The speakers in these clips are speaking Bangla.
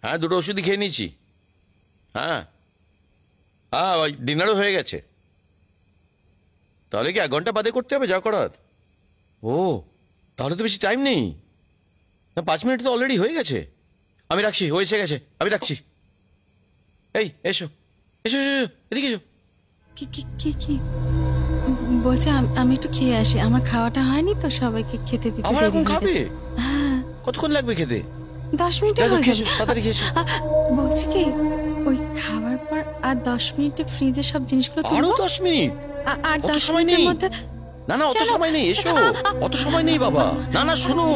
হ্যাঁ, দুটো ওষুধই খেয়ে নিয়েছি। হ্যাঁ হ্যাঁ, ওই ডিনারও হয়ে গেছে। তাহলে কি 1 ঘন্টা বাদে করতে হবে যা করার? ও, তাহলে তো বেশি টাইম নেই। না, 5 মিনিট তো অলরেডি হয়ে গেছে। আমি রাখছি, ও এসে গেছে, আমি রাখছি। এই এসো এসো এসো, এদিকে এসো। কি কি কি কি বলছে? আমি একটু খেয়ে আসি, আমার খাওয়াটা হয়নি তো, সবাইকে খেতে দিতে আমার দেরি এখন হয়ে খাবে? গেছে। হ্যাঁ, কতক্ষণ লাগবে খেতে? 10 মিনিটে যাও, হয়ে খেয়েছো, যাবে। তাড়াতাড়ি খেয়েছো। বলছি কি, ওই খাওয়ার পর আর 10 মিনিটে ফ্রিজে সব জিনিসগুলো আরো তুলবো। 10 মিনিট? আর অত 10 সময় মিনিটের নেই। মধ্যে। না না, অত কেন? সময় নেই, এসো। অত সময় নেই বাবা। না না, শোনো,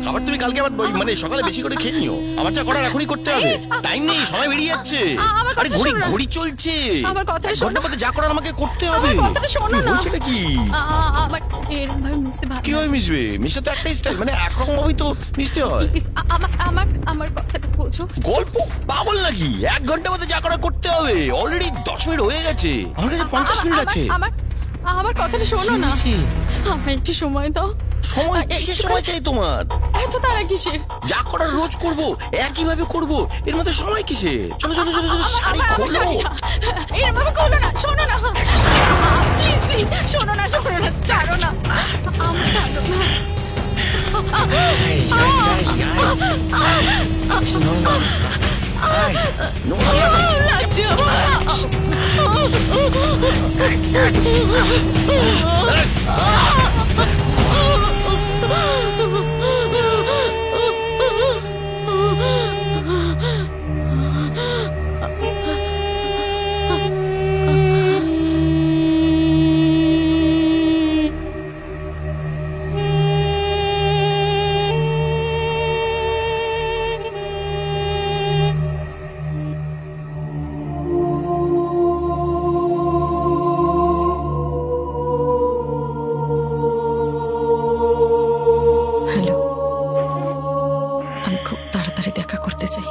খাবার তুমি কালকে আবার মানে সকালে বেশি করে খেয়ে নিও। আমার যা করার এখনই করতে হবে। টাইম নেই, সময় বেরিয়ে যাচ্ছে। আরে ঘড়ি ঘড়ি চলছে। আমার কথাটা 1 শোনো। ঘন্টা বাদে যা করার আমাকে করতে হবে। আমার কথাটা শোনো না। বলছিলে কি? আমার এরকম ভাবে মিশতে ভালো। কিভাবে মিশবে? মিশতে তো একটাই স্টাইল, মানে একরকম ভাবেই তো মিশতে হয়। আমার কথাটা বোঝো। গল্প পাগল নাকি? 1 ঘন্টা বাদে যা করার করতে হবে। অলরেডি 10 মিনিট হয়ে গেছে, আমার কাছে 50 মিনিট আছে। আমার কথাটা শোনো না। আমার একটু সময় দাও। সময় কিসের সময় চাই তোমার? এত তারা কিসের? যা করার রোজ করবো, একই ভাবে করবো, এর মধ্যে সময় কিসে? চলো চলো চলো চলো, শাড়ি খোলো। এরকম ভাবে খোলো না, শোনো না, প্লিজ প্লিজ, শোনো না, শোনো না, ছাড়ো না, আমার ছাড়ো না। লাগছে হ্যালো, আমি খুব তাড়াতাড়ি দেখা করতে চাই।